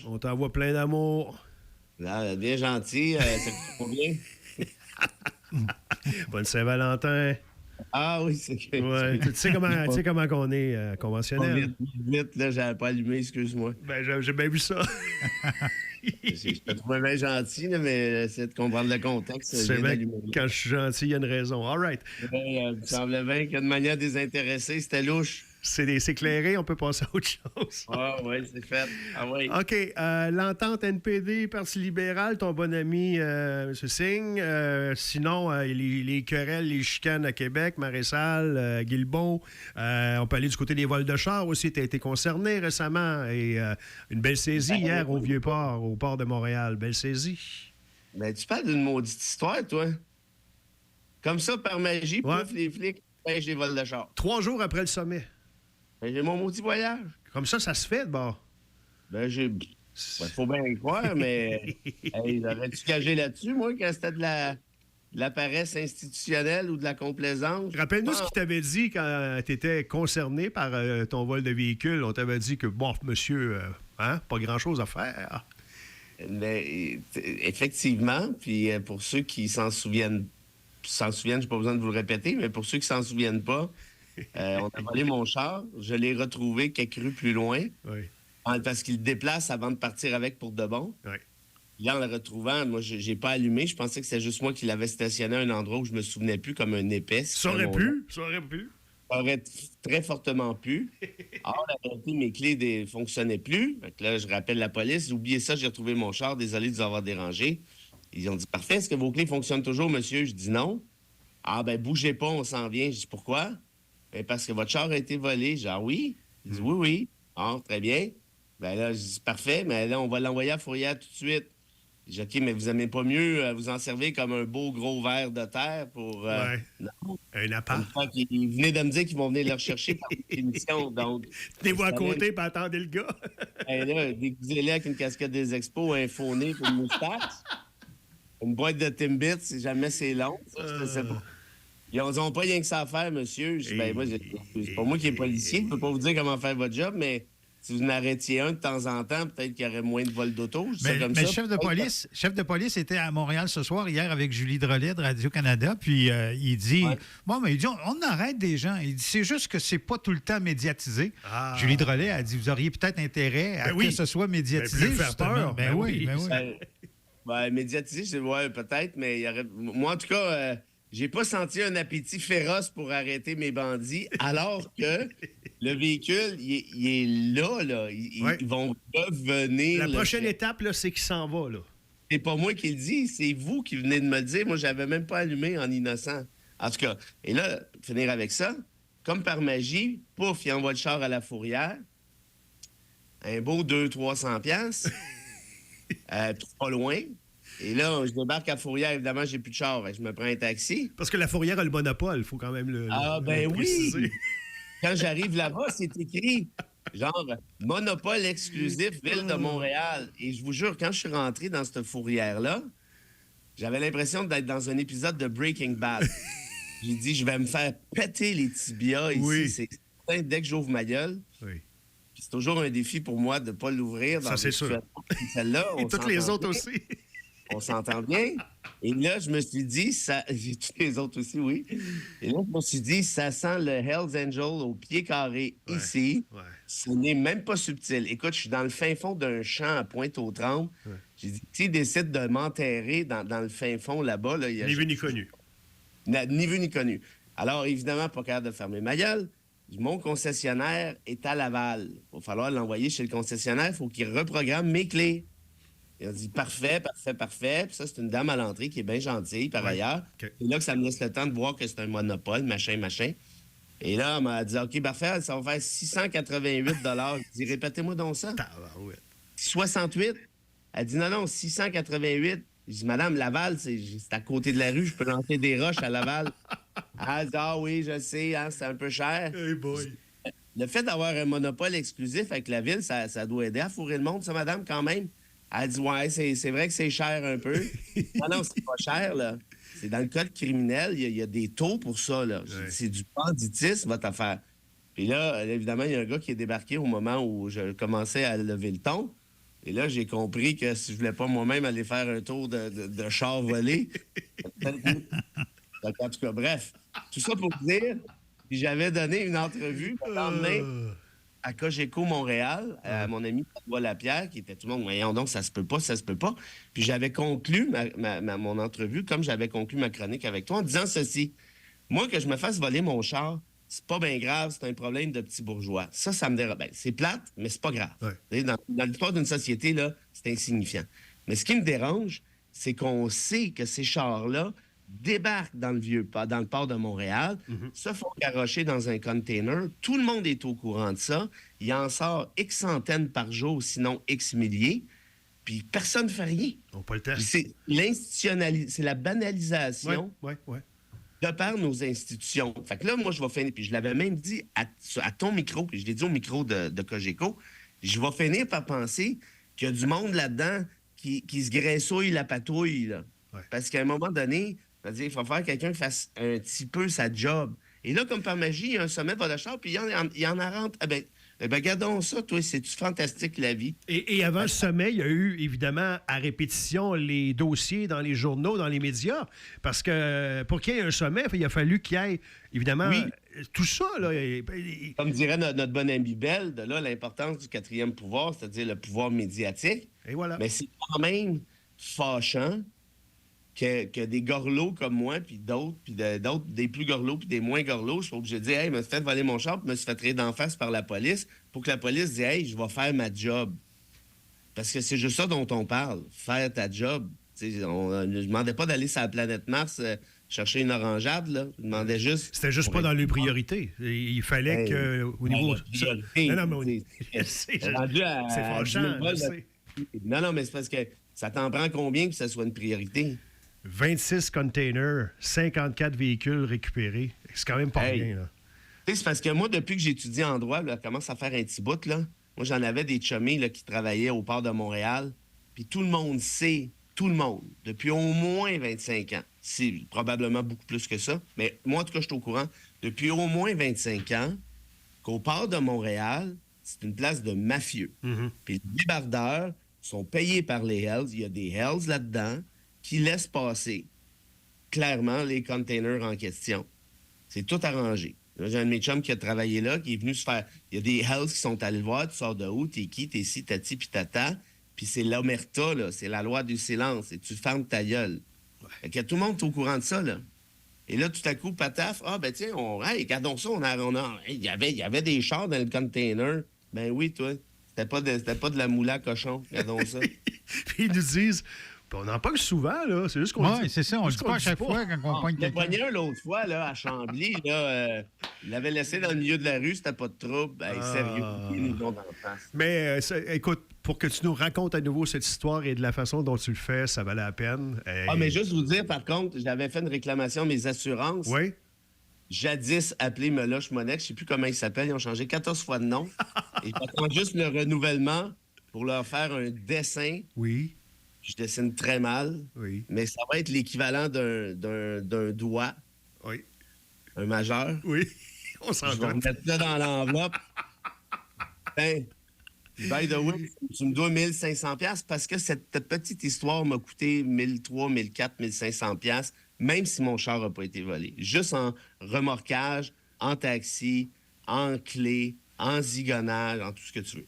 On t'envoie plein d'amour. Là, bien gentil. Ça coûte combien? Bonne Saint-Valentin. Ah oui, c'est que... Ouais, tu sais comment qu'on est Pas conventionnel. vite, là, j'avais pas allumé, excuse-moi. Ben, j'ai bien vu ça. Je te trouvais bien gentil, là, mais essaie de comprendre le contexte. Je C'est viens bien d'allumer. quand je suis gentil, il y a une raison. All right. Il me semblait bien que de manière désintéressée, c'était louche. C'est éclairé, on peut passer à autre chose. Ah oui, c'est fait. Ah oui. OK. L'entente NPD, Parti libéral, ton bon ami, M. Singh. Sinon, les querelles, les chicanes à Québec, Maréchal, Guilbeault. On peut aller du côté des vols de chars aussi. Tu as été concerné récemment. Et une belle saisie hier au Vieux-Port, au port de Montréal. Belle saisie. Ben, tu parles d'une maudite histoire, toi. Comme ça, par magie, Ouais. pouf, les flics pêchent les vols de char. 3 jours après le sommet. Ben, j'ai mon maudit voyage. Comme ça se fait, de bord. Ben, j'ai... Ben, faut bien y croire, mais... hey, j'aurais-tu gagé là-dessus, moi, quand c'était de la paresse institutionnelle ou de la complaisance? Rappelle-nous ce qu'il t'avait dit quand tu étais concerné par ton vol de véhicule. On t'avait dit que, bon, monsieur, pas grand-chose à faire. Mais, effectivement, puis pour ceux qui s'en souviennent, j'ai pas besoin de vous le répéter, mais pour ceux qui s'en souviennent pas, on a volé mon char, je l'ai retrouvé quelques rues plus loin, Oui. parce qu'il le déplace avant de partir avec pour de bon. Oui. Là, en le retrouvant, moi, j'ai pas allumé, je pensais que c'était juste moi qui l'avais stationné à un endroit où je me souvenais plus, comme un épais. Ça aurait pu. Ça aurait très fortement pu. Or, la vérité, mes clés ne fonctionnaient plus. Fait que là, je rappelle la police. Oubliez ça, j'ai retrouvé mon char. Désolé de vous avoir dérangé. Ils ont dit, parfait, est-ce que vos clés fonctionnent toujours, monsieur? Je dis non. Ah, ben, bougez pas, on s'en vient. Je dis, pourquoi? Ben, parce que votre char a été volé. Je dis, ah oui? Il dit, oui, oui. Ah, très bien. Ben là, je dis, parfait, mais là, on va l'envoyer à Fourrière tout de suite. Je dis, OK, mais vous n'aimez pas mieux vous en servir comme un beau gros ver de terre pour... Ouais. Non. Un appart. Ils venaient de me dire qu'ils vont venir le rechercher par l'émission, donc... Tenez-vous à côté et attendez le gars. Et là, déguisez-le avec une casquette des expos, un faux nez et une moustache. Une boîte de Timbits, si jamais c'est long. Ça, je sais pas. Ils n'ont pas rien que ça à faire, monsieur. Je dis, ben, moi, c'est pas moi qui est policier. Je ne peux pas vous dire comment faire votre job, mais si vous en arrêtiez un de temps en temps, peut-être qu'il y aurait moins de vols d'auto. Je dis ça comme Mais ça. chef de police était à Montréal ce soir, hier, avec Julie Drolet de Radio-Canada, puis il dit, bon, mais il dit, on arrête des gens. Il dit, c'est juste que c'est pas tout le temps médiatisé. Ah. Julie Drolet a dit, vous auriez peut-être intérêt à que ce soit médiatisé. Ben, plus faire justement. peur. Ben oui. Médiatisé, c'est ouais, peut-être, mais il y aurait... Moi, en tout cas, j'ai pas senti un appétit féroce pour arrêter mes bandits, alors que le véhicule, il est là. Ils vont revenir. La prochaine étape, là, c'est qu'il s'en va, là. C'est pas moi qui le dis, c'est vous qui venez de me le dire. Moi, j'avais même pas allumé en innocent. En tout cas, et là, finir avec ça, comme par magie, pouf, il envoie le char à la Fourrière. Un beau 200-300 piastres. Pas loin. Et là, je débarque à Fourrière. Évidemment, j'ai plus de char. Je me prends un taxi. Parce que la Fourrière a le monopole, il faut quand même le préciser. Oui! Quand j'arrive là-bas, c'est écrit genre monopole exclusif Ville de Montréal. Et je vous jure, quand je suis rentré dans cette Fourrière-là, j'avais l'impression d'être dans un épisode de Breaking Bad. J'ai dit, je vais me faire péter les tibias ici. Oui. C'est certain, dès que j'ouvre ma gueule. Oui. Puis c'est toujours un défi pour moi de ne pas l'ouvrir. Ça, c'est sûr. Celle-là, Et toutes les autres aussi. On s'entend bien. Et là, je me suis dit, j'ai toutes les autres aussi, oui. Et là, je me suis dit, ça sent le Hells Angel au pied carré ici. Ouais. Ce n'est même pas subtil. Écoute, je suis dans le fin fond d'un champ à Pointe-aux-Trembles. Ouais. J'ai dit, s'ils décident de m'enterrer dans le fin fond là-bas, là, il y a... Ni vu ni connu. Ni vu ni connu. Alors, évidemment, pas capable de fermer ma gueule. Mon concessionnaire est à Laval. Il va falloir l'envoyer chez le concessionnaire. Il faut qu'il reprogramme mes clés. Il a dit parfait. Puis ça, c'est une dame à l'entrée qui est bien gentille, par ailleurs. Okay. C'est là que ça me laisse le temps de voir que c'est un monopole, machin. Et là, elle m'a dit OK, parfait, ça va faire 688 $. Je dis répétez-moi donc ça. 68. Elle dit non, 688. Je dis madame, Laval, c'est à côté de la rue, je peux lancer des roches à Laval. Elle dit ah oui, je sais, hein, c'est un peu cher. Hey boy. Le fait d'avoir un monopole exclusif avec la ville, ça doit aider à fourrer le monde, ça, madame, quand même. Elle dit, ouais, c'est vrai que c'est cher un peu. Non, c'est pas cher, là. C'est dans le code criminel, il y a des taux pour ça, là. Ouais. C'est du banditisme, votre affaire. Puis là, évidemment, il y a un gars qui est débarqué au moment où je commençais à lever le ton. Et là, j'ai compris que si je voulais pas moi-même aller faire un tour de char volé, en tout cas, bref, tout ça pour dire, puis j'avais donné une entrevue le lendemain à Cogeco Montréal, à mon ami Paul Lapierre, qui était tout le monde, voyons donc, ça se peut pas, ça se peut pas. Puis j'avais conclu mon entrevue, comme j'avais conclu ma chronique avec toi, en disant ceci. Moi, que je me fasse voler mon char, c'est pas bien grave, c'est un problème de petits bourgeois. Ça me dérange. Ben, c'est plate, mais c'est pas grave. Ouais. Dans l'histoire d'une société, là, c'est insignifiant. Mais ce qui me dérange, c'est qu'on sait que ces chars-là débarquent dans le port de Montréal, se font garrocher dans un container. Tout le monde est au courant de ça. Il en sort X centaines par jour, sinon X milliers. Puis personne ne fait rien. On n'a pas le temps. Puis c'est c'est la banalisation Ouais. de par nos institutions. Fait que là, moi, je vais finir, puis je l'avais même dit à ton micro, puis je l'ai dit au micro de Cogeco, je vais finir par penser qu'il y a du monde là-dedans qui se graissouille la patouille, là. Ouais. Parce qu'à un moment donné, c'est-à-dire, il faut faire quelqu'un qui fasse un petit peu sa job. Et là, comme par magie, il y a un sommet de char, puis il y en a rentre. Eh ben, regardons ça, toi, c'est-tu fantastique, la vie? Et avant le sommet, il y a eu, évidemment, à répétition, les dossiers dans les journaux, dans les médias. Parce que pour qu'il y ait un sommet, il a fallu qu'il y ait, évidemment, tout ça. Là, Comme dirait notre bonne amie Belle, de là, l'importance du quatrième pouvoir, c'est-à-dire le pouvoir médiatique. Et voilà. Mais c'est quand même fâchant que des gorlots comme moi, puis d'autres, des plus gorlots, puis des moins gorlots, je suis obligé de dire, hey, je me suis fait voler mon char, puis je me suis fait tirer d'en face par la police, pour que la police dise, hey, je vais faire ma job. Parce que c'est juste ça dont on parle, faire ta job. On ne demandait pas d'aller sur la planète Mars chercher une orangeade, là. Je demandais juste. C'était juste pas dans les priorités. Il fallait que, au niveau. C'est fâchant. Non, mais c'est parce que ça t'en prend combien que ça soit une priorité? 26 containers, 54 véhicules récupérés. C'est quand même pas rien, là. C'est parce que moi, depuis que j'étudie en droit, là, commence à faire un petit bout, là. Moi, j'en avais des chummies là, qui travaillaient au port de Montréal. Puis tout le monde sait, tout le monde, depuis au moins 25 ans, c'est probablement beaucoup plus que ça, mais moi, en tout cas, je suis au courant, depuis au moins 25 ans, qu'au port de Montréal, c'est une place de mafieux. Puis les débardeurs sont payés par les Hells. Il y a des Hells là-dedans qui laissent passer clairement les containers en question. C'est tout arrangé. Là, j'ai un de mes chums qui a travaillé là, qui est venu se faire... Il y a des Hells qui sont allés le voir, tu sors de où, t'es qui, t'es ci, tati, puis tata. Puis c'est l'omerta, là, c'est la loi du silence, et tu fermes ta gueule. Fait que tout le monde est au courant de ça, là. Et là, tout à coup, pataf, tiens, regardons ça, il y avait des chars dans le container. Ben oui, toi, c'était pas de la moula cochon, regardons ça. Puis ils nous disent... Puis on en parle souvent, là. C'est juste qu'on Oui, c'est ça. On le dit pas à chaque fois quand on pointe quelqu'un. quelqu'un. Il y a un l'autre fois, là, à Chambly, là, il l'avait laissé dans le milieu de la rue, c'était pas de trouble. Sérieux, ils nous l'ont dans le face. Mais écoute, pour que tu nous racontes à nouveau cette histoire et de la façon dont tu le fais, ça valait la peine. Mais juste vous dire, par contre, j'avais fait une réclamation à mes assurances. Oui? Jadis appelé Meloche Monex, je ne sais plus comment ils s'appellent, ils ont changé 14 fois de nom. Et j'attends juste le renouvellement pour leur faire un dessin. Oui. Je dessine très mal, Oui. mais ça va être l'équivalent d'un doigt. Oui. Un majeur. Oui. On Je s'en vais doute. mettre ça dans l'enveloppe. Ben, by the way, tu me dois 1500$ parce que cette petite histoire m'a coûté 1300, 1400, 1500$, même si mon char n'a pas été volé. Juste en remorquage, en taxi, en clé, en zigonnage, en tout ce que tu veux.